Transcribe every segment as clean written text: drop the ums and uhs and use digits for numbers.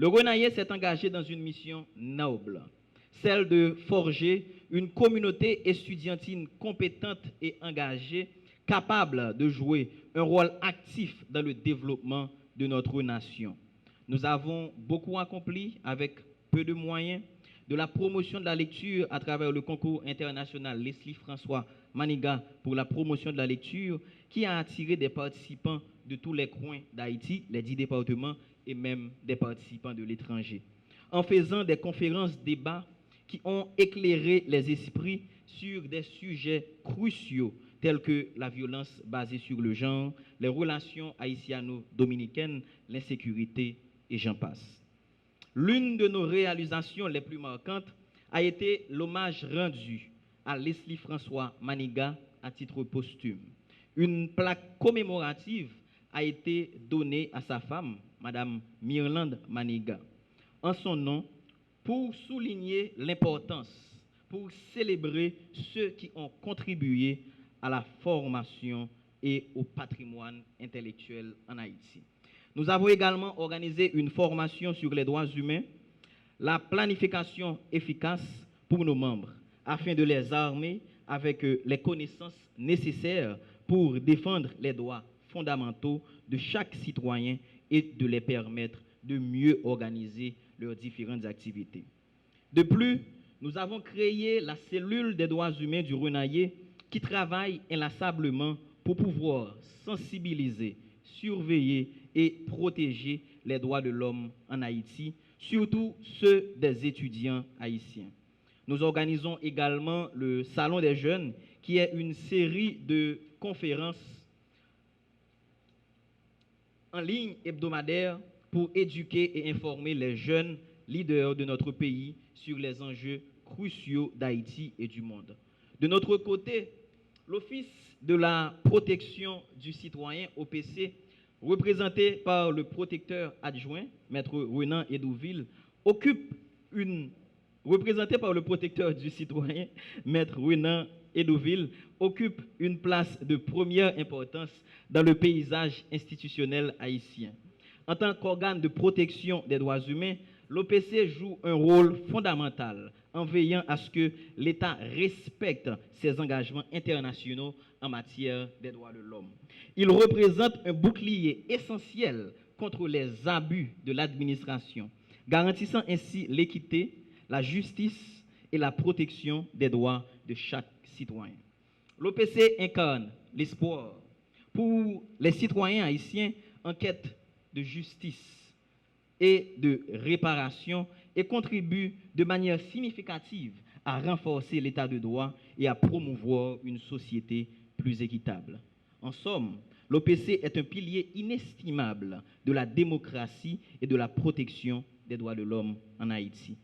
Le Renaillé s'est engagé dans une mission noble, celle de forger une communauté estudiantine compétente et engagée, capable de jouer un rôle actif dans le développement de notre nation. Nous avons beaucoup accompli avec peu de moyens, de la promotion de la lecture à travers le concours international Leslie François Maniga pour la promotion de la lecture, qui a attiré des participants de tous les coins d'Haïti, les 10 départements, et même des participants de l'étranger. En faisant des conférences débats qui ont éclairé les esprits sur des sujets cruciaux tels que la violence basée sur le genre, les relations haïtiano-dominicaines, l'insécurité et j'en passe. L'une de nos réalisations les plus marquantes a été l'hommage rendu à Leslie François Maniga à titre posthume. Une plaque commémorative a été donnée à sa femme, Madame Myrlande Maniga, en son nom, pour souligner l'importance, pour célébrer ceux qui ont contribué à la formation et au patrimoine intellectuel en Haïti. Nous avons également organisé une formation sur les droits humains, la planification efficace pour nos membres, afin de les armer avec les connaissances nécessaires pour défendre les droits fondamentaux de chaque citoyen et de les permettre de mieux organiser leurs différentes activités. De plus, nous avons créé la cellule des droits humains du Renaillé qui travaille inlassablement pour pouvoir sensibiliser, surveiller et protéger les droits de l'homme en Haïti, surtout ceux des étudiants haïtiens. Nous organisons également le Salon des jeunes, qui est une série de conférences en ligne hebdomadaires pour éduquer et informer les jeunes leaders de notre pays sur les enjeux cruciaux d'Haïti et du monde. De notre côté, l'Office de la protection du citoyen, OPC, représenté par le protecteur adjoint, Maître Renan Edouville, représenté par le protecteur du citoyen, Maître Renan Edouville, occupe une place de première importance dans le paysage institutionnel haïtien. En tant qu'organe de protection des droits humains, l'OPC joue un rôle fondamental en veillant à ce que l'État respecte ses engagements internationaux en matière des droits de l'homme. Il représente un bouclier essentiel contre les abus de l'administration, garantissant ainsi l'équité, la justice et la protection des droits de chaque citoyen. L'OPC incarne l'espoir pour les citoyens haïtiens en quête de justice et de réparation et contribue de manière significative à renforcer l'état de droit et à promouvoir une société plus équitable. En somme, l'OPC est un pilier inestimable de la démocratie et de la protection des droits de l'homme en Haïti.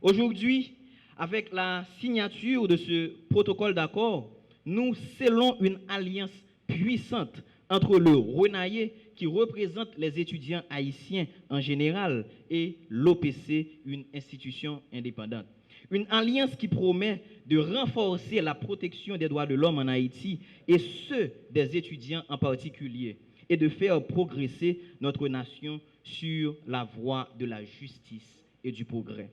Aujourd'hui, avec la signature de ce protocole d'accord, nous scellons une alliance puissante entre le Renaillé, qui représente les étudiants haïtiens en général, et l'OPC, une institution indépendante. Une alliance qui promet de renforcer la protection des droits de l'homme en Haïti et ceux des étudiants en particulier, et de faire progresser notre nation sur la voie de la justice et du progrès.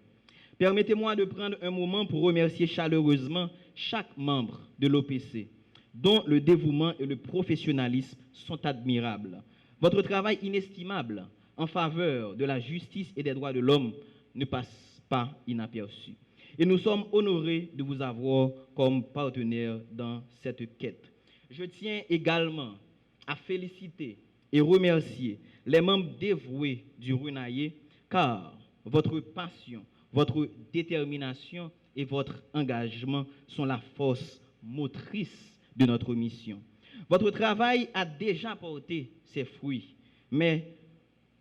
Permettez-moi de prendre un moment pour remercier chaleureusement chaque membre de l'OPC, dont le dévouement et le professionnalisme sont admirables. Votre travail inestimable en faveur de la justice et des droits de l'homme ne passe pas inaperçu. Et nous sommes honorés de vous avoir comme partenaire dans cette quête. Je tiens également à féliciter et remercier les membres dévoués du Renaillé, car votre passion, votre détermination et votre engagement sont la force motrice de notre mission. Votre travail a déjà porté ses fruits, mais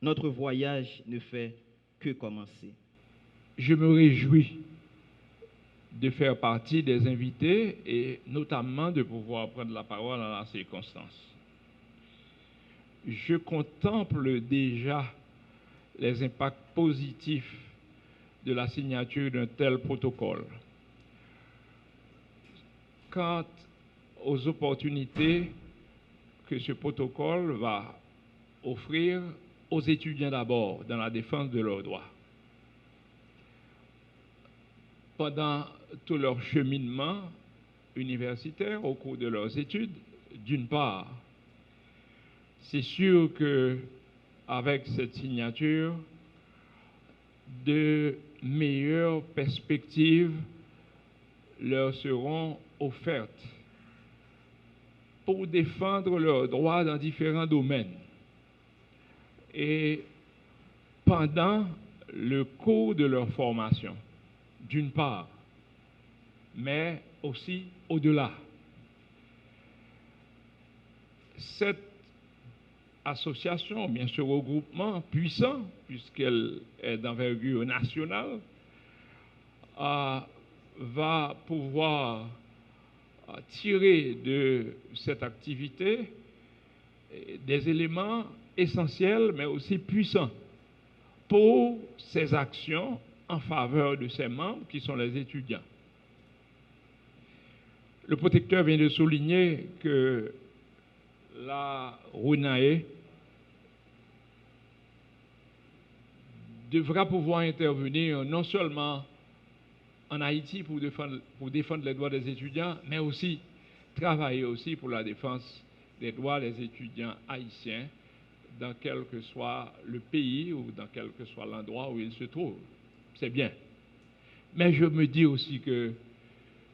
notre voyage ne fait que commencer. Je me réjouis de faire partie des invités et notamment de pouvoir prendre la parole en la circonstance. Je contemple déjà les impacts positifs de la signature d'un tel protocole. Quant aux opportunités que ce protocole va offrir aux étudiants d'abord dans la défense de leurs droits. Pendant tout leur cheminement universitaire, au cours de leurs études, d'une part, c'est sûr que avec cette signature, de meilleures perspectives leur seront offertes pour défendre leurs droits dans différents domaines. Et pendant le cours de leur formation, d'une part, mais aussi au-delà. Cette association, bien sûr, regroupement puissant, puisqu'elle est d'envergure nationale, va pouvoir tirer de cette activité des éléments essentiels, mais aussi puissants pour ses actions en faveur de ses membres, qui sont les étudiants. Le protecteur vient de souligner que la RUNAE devra pouvoir intervenir non seulement en Haïti pour défendre les droits des étudiants, mais aussi travailler aussi pour la défense des droits des étudiants haïtiens dans quel que soit le pays ou dans quel que soit l'endroit où ils se trouvent. C'est bien. Mais je me dis aussi que,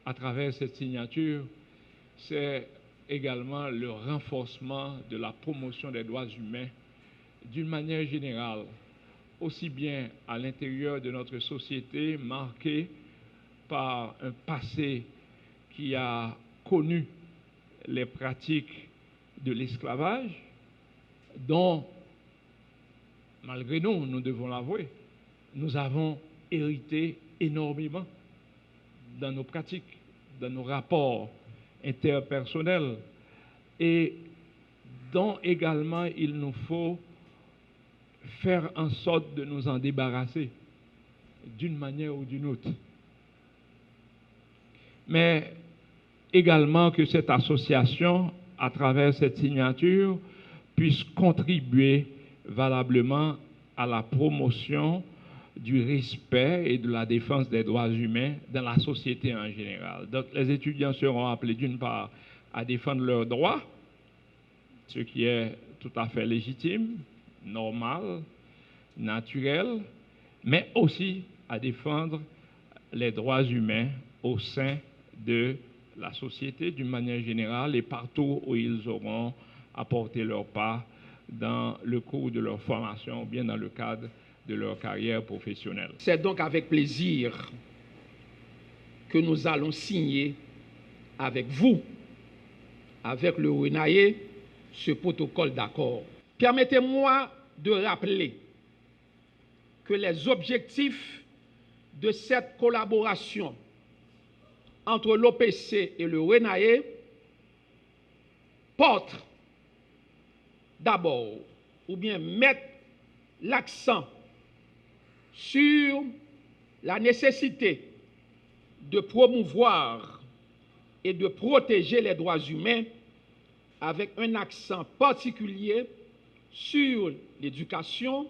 à travers cette signature, c'est également le renforcement de la promotion des droits humains d'une manière générale, aussi bien à l'intérieur de notre société marquée par un passé qui a connu les pratiques de l'esclavage, dont, malgré nous, nous devons l'avouer, nous avons hérité énormément dans nos pratiques, dans nos rapports interpersonnels, et dont également il nous faut faire en sorte de nous en débarrasser d'une manière ou d'une autre. Mais également que cette association, à travers cette signature, puisse contribuer valablement à la promotion du respect et de la défense des droits humains dans la société en général. Donc les étudiants seront appelés d'une part à défendre leurs droits, ce qui est tout à fait légitime, normal, naturel, mais aussi à défendre les droits humains au sein de la société d'une manière générale et partout où ils auront apporté leur part dans le cours de leur formation ou bien dans le cadre de leur carrière professionnelle. C'est donc avec plaisir que nous allons signer avec vous, avec le RUNAE, ce protocole d'accord. Permettez-moi de rappeler que les objectifs de cette collaboration entre l'OPC et le RUNAE portent d'abord, ou bien mettent l'accent sur la nécessité de promouvoir et de protéger les droits humains avec un accent particulier sur l'éducation,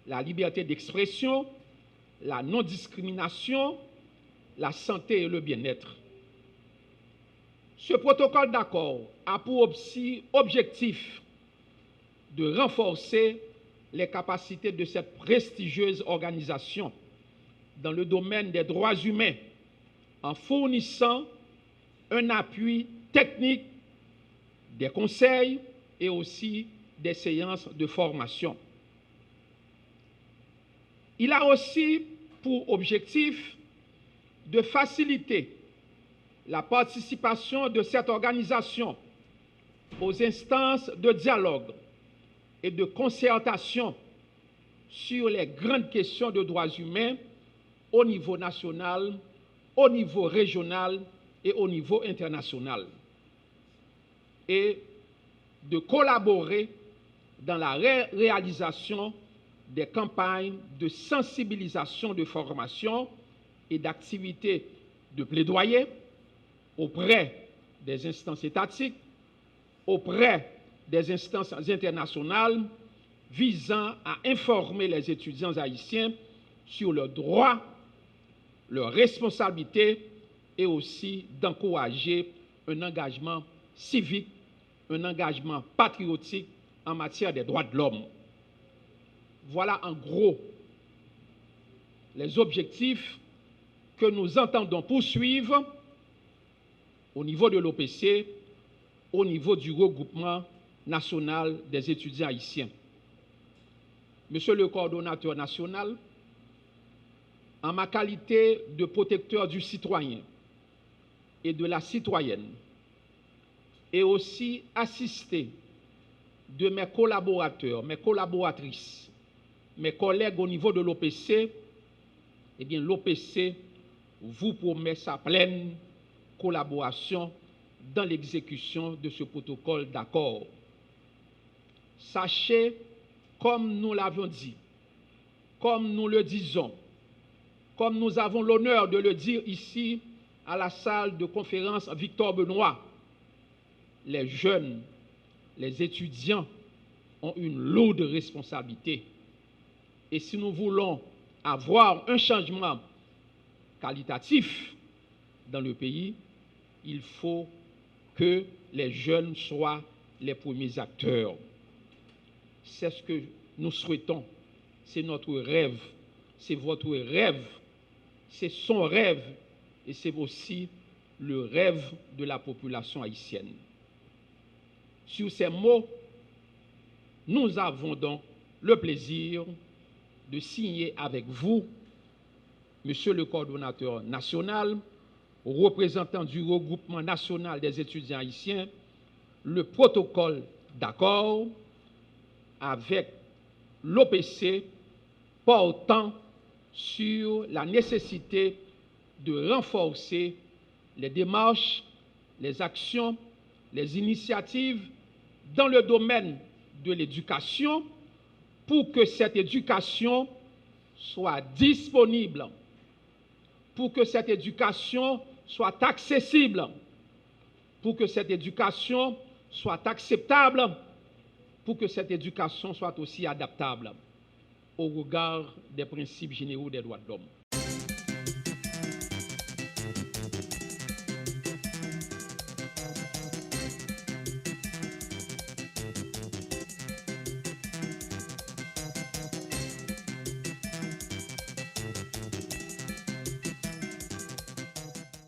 la liberté d'expression, la non-discrimination, la santé et le bien-être. Ce protocole d'accord a pour objectif de renforcer les capacités de cette prestigieuse organisation dans le domaine des droits humains en fournissant un appui technique, des conseils et aussi des séances de formation. Il a aussi pour objectif de faciliter la participation de cette organisation aux instances de dialogue et de concertation sur les grandes questions de droits humains au niveau national, au niveau régional et au niveau international, et de collaborer dans la réalisation des campagnes de sensibilisation, de formation et d'activités de plaidoyer auprès des instances étatiques, auprès des instances internationales visant à informer les étudiants haïtiens sur leurs droits, leurs responsabilités et aussi d'encourager un engagement civique, un engagement patriotique en matière des droits de l'homme. Voilà en gros les objectifs que nous entendons poursuivre au niveau de l'OPC, au niveau du regroupement national des étudiants haïtiens. Monsieur le coordonnateur national, en ma qualité de protecteur du citoyen et de la citoyenne, et aussi assisté de mes collaborateurs, mes collaboratrices, mes collègues au niveau de l'OPC, eh bien l'OPC vous promet sa pleine collaboration dans l'exécution de ce protocole d'accord. Sachez, comme nous l'avions dit, comme nous le disons, comme nous avons l'honneur de le dire ici à la salle de conférence Victor Benoît, les jeunes, les étudiants ont une lourde responsabilité. Et si nous voulons avoir un changement qualitatif dans le pays, il faut que les jeunes soient les premiers acteurs. C'est ce que nous souhaitons. C'est notre rêve. C'est votre rêve. C'est son rêve. Et c'est aussi le rêve de la population haïtienne. Sur ces mots, nous avons donc le plaisir de signer avec vous, Monsieur le coordonnateur national, représentant du regroupement national des étudiants haïtiens, le protocole d'accord avec l'OPC portant sur la nécessité de renforcer les démarches, les actions, les initiatives dans le domaine de l'éducation pour que cette éducation soit disponible, pour que cette éducation soit accessible, pour que cette éducation soit acceptable, pour que cette éducation soit aussi adaptable au regard des principes généraux des droits de l'homme.